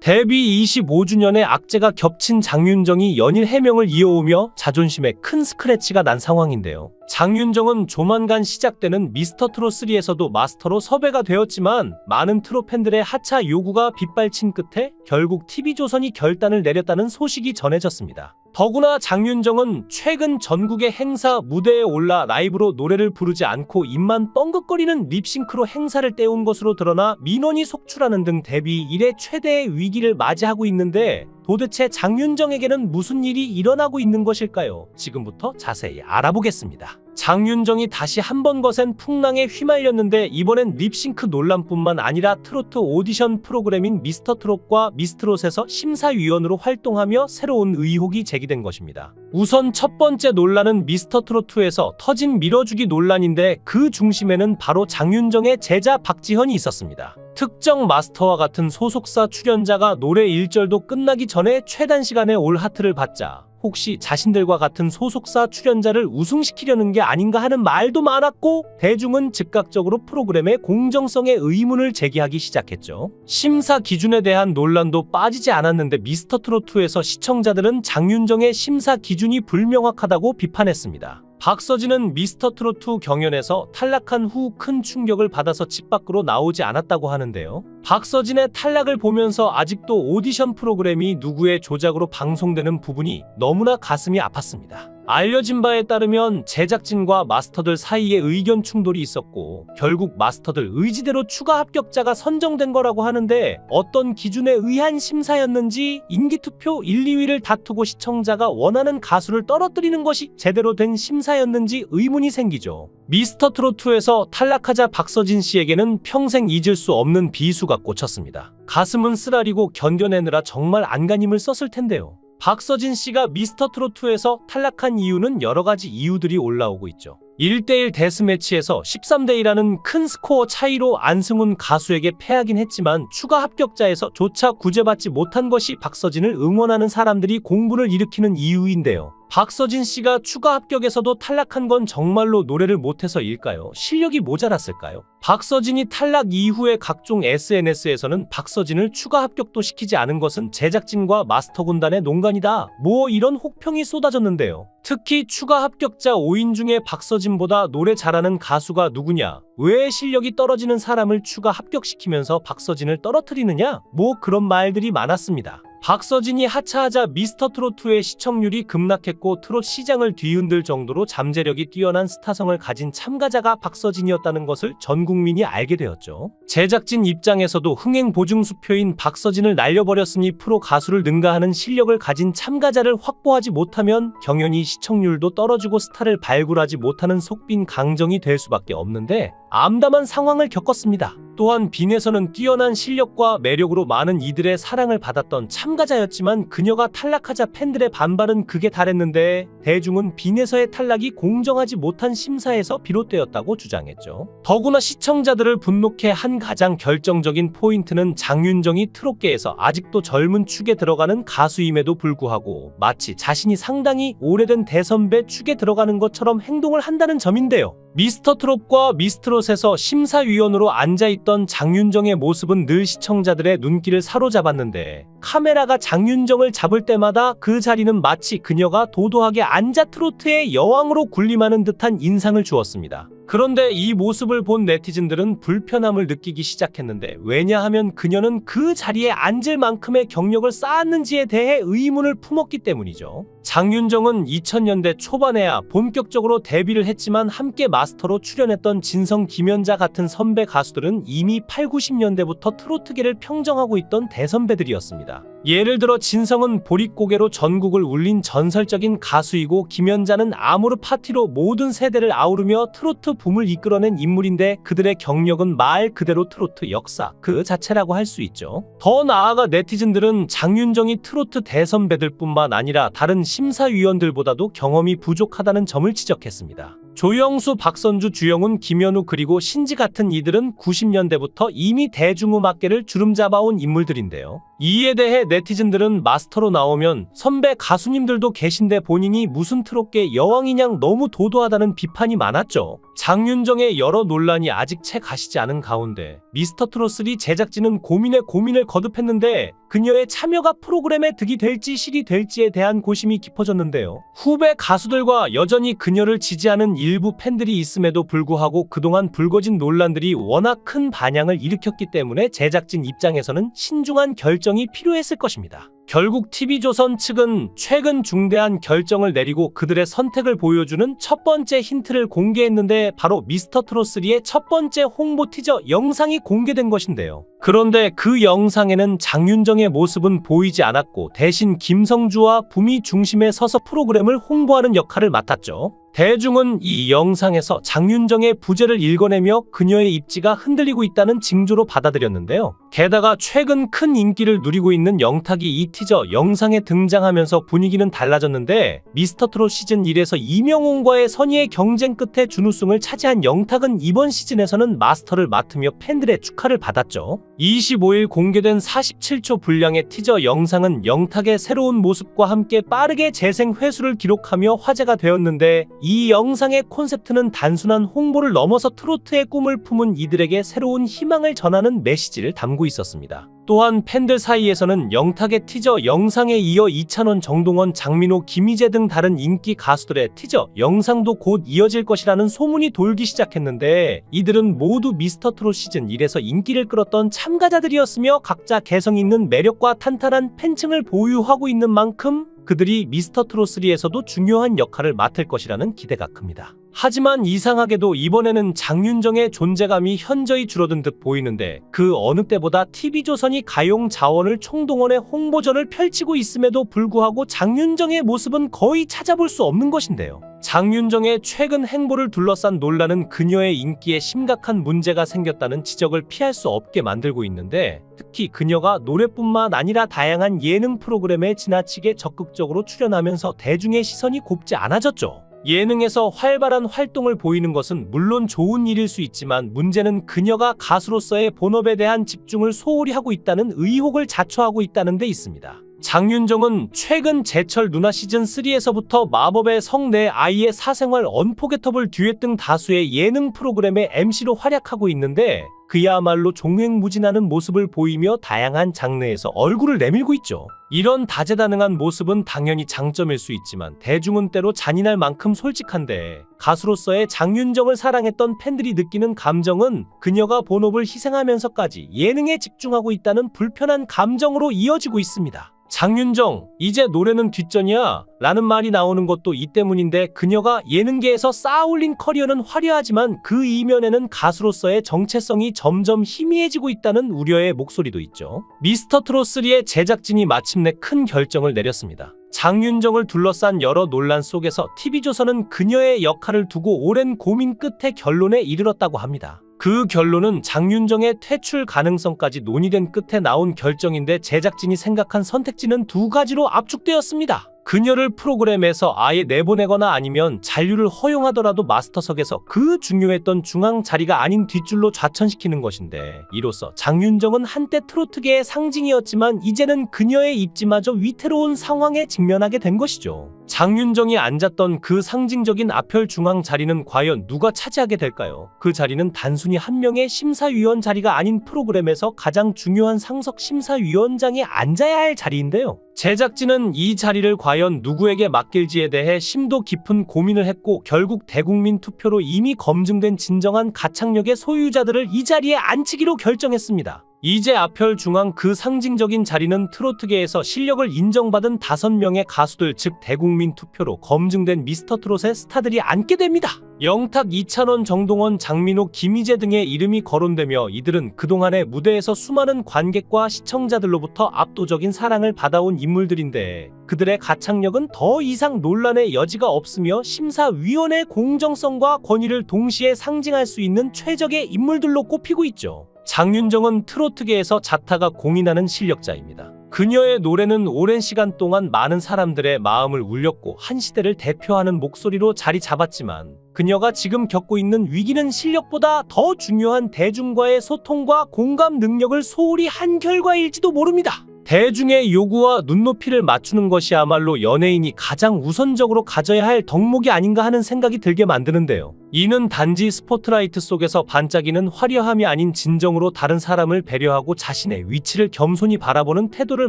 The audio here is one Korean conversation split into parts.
데뷔 25주년의 악재가 겹친 장윤정이 연일 해명을 이어오며 자존심에 큰 스크래치가 난 상황인데요. 장윤정은 조만간 시작되는 미스터트롯3에서도 마스터로 섭외가 되었지만 많은 트롯 팬들의 하차 요구가 빗발친 끝에 결국 TV조선이 결단을 내렸다는 소식이 전해졌습니다. 더구나 장윤정은 최근 전국의 행사 무대에 올라 라이브로 노래를 부르지 않고 입만 뻥긋거리는 립싱크로 행사를 때운 것으로 드러나 민원이 속출하는 등 데뷔 이래 최대의 위기를 맞이하고 있는데 도대체 장윤정에게는 무슨 일이 일어나고 있는 것일까요? 지금부터 자세히 알아보겠습니다. 장윤정이 다시 한 번 거센 풍랑에 휘말렸는데 이번엔 립싱크 논란뿐만 아니라 트로트 오디션 프로그램인 미스터트롯과 미스트롯에서 심사위원으로 활동하며 새로운 의혹이 제기된 것입니다. 우선 첫 번째 논란은 미스터트롯2에서 터진 밀어주기 논란인데 그 중심에는 바로 장윤정의 제자 박지현이 있었습니다. 특정 마스터와 같은 소속사 출연자가 노래 1절도 끝나기 전에 최단 시간에 올 하트를 받자 혹시 자신들과 같은 소속사 출연자를 우승시키려는 게 아닌가 하는 말도 많았고 대중은 즉각적으로 프로그램의 공정성에 의문을 제기하기 시작했죠. 심사 기준에 대한 논란도 빠지지 않았는데 미스터트롯2에서 시청자들은 장윤정의 심사 기준이 불명확하다고 비판했습니다. 박서진은 미스터트롯2 경연에서 탈락한 후 큰 충격을 받아서 집 밖으로 나오지 않았다고 하는데요. 박서진의 탈락을 보면서 아직도 오디션 프로그램이 누구의 조작으로 방송되는 부분이 너무나 가슴이 아팠습니다. 알려진 바에 따르면 제작진과 마스터들 사이에 의견 충돌이 있었고 결국 마스터들 의지대로 추가 합격자가 선정된 거라고 하는데 어떤 기준에 의한 심사였는지 인기투표 1, 2위를 다투고 시청자가 원하는 가수를 떨어뜨리는 것이 제대로 된 심사였는지 의문이 생기죠. 미스터트롯2에서 탈락하자 박서진 씨에게는 평생 잊을 수 없는 비수가 꽂혔습니다. 가슴은 쓰라리고 견뎌내느라 정말 안간힘을 썼을 텐데요. 박서진 씨가 미스터트롯2에서 탈락한 이유는 여러 가지 이유들이 올라오고 있죠. 1대1 데스매치에서 13대1라는 큰 스코어 차이로 안승훈 가수에게 패하긴 했지만 추가 합격자에서 조차 구제받지 못한 것이 박서진을 응원하는 사람들이 공분을 일으키는 이유인데요. 박서진 씨가 추가 합격에서도 탈락한 건 정말로 노래를 못해서일까요? 실력이 모자랐을까요? 박서진이 탈락 이후에 각종 SNS에서는 박서진을 추가 합격도 시키지 않은 것은 제작진과 마스터 군단의 농간이다. 이런 혹평이 쏟아졌는데요. 특히 추가 합격자 5인 중에 박서진보다 노래 잘하는 가수가 누구냐? 왜 실력이 떨어지는 사람을 추가 합격시키면서 박서진을 떨어뜨리느냐? 그런 말들이 많았습니다. 박서진이 하차하자 미스터트롯2의 시청률이 급락했고 트롯 시장을 뒤흔들 정도로 잠재력이 뛰어난 스타성을 가진 참가자가 박서진이었다는 것을 전 국민이 알게 되었죠. 제작진 입장에서도 흥행보증수표인 박서진을 날려버렸으니 프로 가수를 능가하는 실력을 가진 참가자를 확보하지 못하면 경연이 시청률도 떨어지고 스타를 발굴하지 못하는 속빈 강정이 될 수밖에 없는데 암담한 상황을 겪었습니다. 또한 빈에서는 뛰어난 실력과 매력으로 많은 이들의 사랑을 받았던 참가자였지만 그녀가 탈락하자 팬들의 반발은 극에 달했는데 대중은 빈에서의 탈락이 공정하지 못한 심사에서 비롯되었다고 주장했죠. 더구나 시청자들을 분노케 한 가장 결정적인 포인트는 장윤정이 트롯계에서 아직도 젊은 축에 들어가는 가수임에도 불구하고 마치 자신이 상당히 오래된 대선배 축에 들어가는 것처럼 행동을 한다는 점인데요. 미스터트롯과 미스트롯에서 심사위원으로 앉아있던 장윤정의 모습은 늘 시청자들의 눈길을 사로잡았는데 카메라가 장윤정을 잡을 때마다 그 자리는 마치 그녀가 도도하게 앉아 트로트의 여왕으로 군림하는 듯한 인상을 주었습니다. 그런데 이 모습을 본 네티즌들은 불편함을 느끼기 시작했는데 왜냐하면 그녀는 그 자리에 앉을 만큼의 경력을 쌓았는지에 대해 의문을 품었기 때문이죠. 장윤정은 2000년대 초반에야 본격적으로 데뷔를 했지만 함께 마스터로 출연했던 진성, 김연자 같은 선배 가수들은 이미 8, 90년대부터 트로트계를 평정하고 있던 대선배들이었습니다. 예를 들어 진성은 보릿고개로 전국을 울린 전설적인 가수이고 김연자는 아모르 파티로 모든 세대를 아우르며 트로트 붐을 이끌어낸 인물인데 그들의 경력은 말 그대로 트로트 역사 그 자체라고 할 수 있죠. 더 나아가 네티즌들은 장윤정이 트로트 대선배들 뿐만 아니라 다른 심사위원들보다도 경험이 부족하다는 점을 지적했습니다. 조영수, 박선주, 주영훈, 김현우 그리고 신지 같은 이들은 90년대부터 이미 대중음악계를 주름잡아온 인물들인데요. 이에 대해 네티즌들은 마스터로 나오면 선배 가수님들도 계신데 본인이 무슨 트롯계 여왕이냥 너무 도도하다는 비판이 많았죠. 장윤정의 여러 논란이 아직 채 가시지 않은 가운데 미스터트롯3 제작진은 고민에 고민을 거듭했는데 그녀의 참여가 프로그램에 득이 될지 실이 될지에 대한 고심이 깊어졌는데요. 후배 가수들과 여전히 그녀를 지지하는 일부 팬들이 있음에도 불구하고 그동안 불거진 논란들이 워낙 큰 반향을 일으켰기 때문에 제작진 입장에서는 신중한 결정이 필요했을 것입니다. 결국 TV조선 측은 최근 중대한 결정을 내리고 그들의 선택을 보여주는 첫 번째 힌트를 공개했는데 바로 미스터트롯3의 첫 번째 홍보 티저 영상이 공개된 것인데요. 그런데 그 영상에는 장윤정의 모습은 보이지 않았고 대신 김성주와 붐이 중심에 서서 프로그램을 홍보하는 역할을 맡았죠. 대중은 이 영상에서 장윤정의 부재를 읽어내며 그녀의 입지가 흔들리고 있다는 징조로 받아들였는데요. 게다가 최근 큰 인기를 누리고 있는 영탁이 이 티저 영상에 등장하면서 분위기는 달라졌는데 미스터트롯 시즌 1에서 이명웅과의 선의의 경쟁 끝에 준우승을 차지한 영탁은 이번 시즌에서는 마스터를 맡으며 팬들의 축하를 받았죠. 25일 공개된 47초 분량의 티저 영상은 영탁의 새로운 모습과 함께 빠르게 재생 회수를 기록하며 화제가 되었는데 이 영상의 콘셉트는 단순한 홍보를 넘어서 트로트의 꿈을 품은 이들에게 새로운 희망을 전하는 메시지를 담고 있었습니다. 또한 팬들 사이에서는 영탁의 티저 영상에 이어 이찬원, 정동원, 장민호, 김희재 등 다른 인기 가수들의 티저 영상도 곧 이어질 것이라는 소문이 돌기 시작했는데 이들은 모두 미스터트롯 시즌 1에서 인기를 끌었던 참가자들이었으며 각자 개성 있는 매력과 탄탄한 팬층을 보유하고 있는 만큼 그들이 미스터트롯3에서도 중요한 역할을 맡을 것이라는 기대가 큽니다. 하지만 이상하게도 이번에는 장윤정의 존재감이 현저히 줄어든 듯 보이는데 그 어느 때보다 TV조선이 가용 자원을 총동원해 홍보전을 펼치고 있음에도 불구하고 장윤정의 모습은 거의 찾아볼 수 없는 것인데요. 장윤정의 최근 행보를 둘러싼 논란은 그녀의 인기에 심각한 문제가 생겼다는 지적을 피할 수 없게 만들고 있는데 특히 그녀가 노래뿐만 아니라 다양한 예능 프로그램에 지나치게 적극적으로 출연하면서 대중의 시선이 곱지 않아졌죠. 예능에서 활발한 활동을 보이는 것은 물론 좋은 일일 수 있지만 문제는 그녀가 가수로서의 본업에 대한 집중을 소홀히 하고 있다는 의혹을 자초하고 있다는 데 있습니다. 장윤정은 최근 제철 누나 시즌3에서부터 마법의 성 내 아이의 사생활, 언포게터블 듀엣 등 다수의 예능 프로그램의 MC로 활약하고 있는데 그야말로 종횡무진하는 모습을 보이며 다양한 장르에서 얼굴을 내밀고 있죠. 이런 다재다능한 모습은 당연히 장점일 수 있지만 대중은 때로 잔인할 만큼 솔직한데 가수로서의 장윤정을 사랑했던 팬들이 느끼는 감정은 그녀가 본업을 희생하면서까지 예능에 집중하고 있다는 불편한 감정으로 이어지고 있습니다. 장윤정, 이제 노래는 뒷전이야 라는 말이 나오는 것도 이 때문인데 그녀가 예능계에서 쌓아올린 커리어는 화려하지만 그 이면에는 가수로서의 정체성이 점점 희미해지고 있다는 우려의 목소리도 있죠. 미스터트롯3의 제작진이 마침내 큰 결정을 내렸습니다. 장윤정을 둘러싼 여러 논란 속에서 TV조선은 그녀의 역할을 두고 오랜 고민 끝에 결론에 이르렀다고 합니다. 그 결론은 장윤정의 퇴출 가능성까지 논의된 끝에 나온 결정인데 제작진이 생각한 선택지는 두 가지로 압축되었습니다. 그녀를 프로그램에서 아예 내보내거나 아니면 잔류를 허용하더라도 마스터석에서 그 중요했던 중앙 자리가 아닌 뒷줄로 좌천시키는 것인데 이로써 장윤정은 한때 트로트계의 상징이었지만 이제는 그녀의 입지마저 위태로운 상황에 직면하게 된 것이죠. 장윤정이 앉았던 그 상징적인 앞혈 중앙 자리는 과연 누가 차지하게 될까요? 그 자리는 단순히 한 명의 심사위원 자리가 아닌 프로그램에서 가장 중요한 상석 심사위원장이 앉아야 할 자리인데요. 제작진은 이 자리를 과연 누구에게 맡길지에 대해 심도 깊은 고민을 했고 결국 대국민 투표로 이미 검증된 진정한 가창력의 소유자들을 이 자리에 앉히기로 결정했습니다. 이제 앞혈 중앙 그 상징적인 자리는 트로트계에서 실력을 인정받은 5명의 가수들 즉 대국민 투표로 검증된 미스터트롯의 스타들이 앉게 됩니다. 영탁, 이찬원, 정동원, 장민호, 김희재 등의 이름이 거론되며 이들은 그동안의 무대에서 수많은 관객과 시청자들로부터 압도적인 사랑을 받아온 인물들인데 그들의 가창력은 더 이상 논란의 여지가 없으며 심사위원의 공정성과 권위를 동시에 상징할 수 있는 최적의 인물들로 꼽히고 있죠. 장윤정은 트로트계에서 자타가 공인하는 실력자입니다. 그녀의 노래는 오랜 시간 동안 많은 사람들의 마음을 울렸고 한 시대를 대표하는 목소리로 자리 잡았지만 그녀가 지금 겪고 있는 위기는 실력보다 더 중요한 대중과의 소통과 공감 능력을 소홀히 한 결과일지도 모릅니다. 대중의 요구와 눈높이를 맞추는 것이야말로 연예인이 가장 우선적으로 가져야 할 덕목이 아닌가 하는 생각이 들게 만드는데요. 이는 단지 스포트라이트 속에서 반짝이는 화려함이 아닌 진정으로 다른 사람을 배려하고 자신의 위치를 겸손히 바라보는 태도를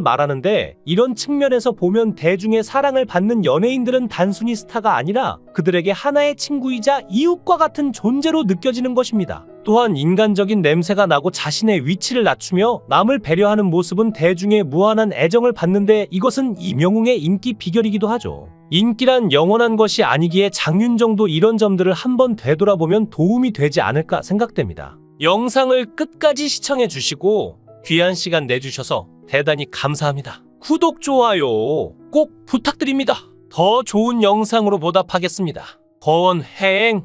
말하는데, 이런 측면에서 보면 대중의 사랑을 받는 연예인들은 단순히 스타가 아니라 그들에게 하나의 친구이자 이웃과 같은 존재로 느껴지는 것입니다. 또한 인간적인 냄새가 나고 자신의 위치를 낮추며 남을 배려하는 모습은 대중의 무한한 애정을 받는데, 이것은 이명웅의 인기 비결이기도 하죠. 인기란 영원한 것이 아니기에 장윤정도 이런 점들을 한번 되돌아보면 도움이 되지 않을까 생각됩니다. 영상을 끝까지 시청해 주시고 귀한 시간 내주셔서 대단히 감사합니다. 구독, 좋아요 꼭 부탁드립니다. 더 좋은 영상으로 보답하겠습니다. 권행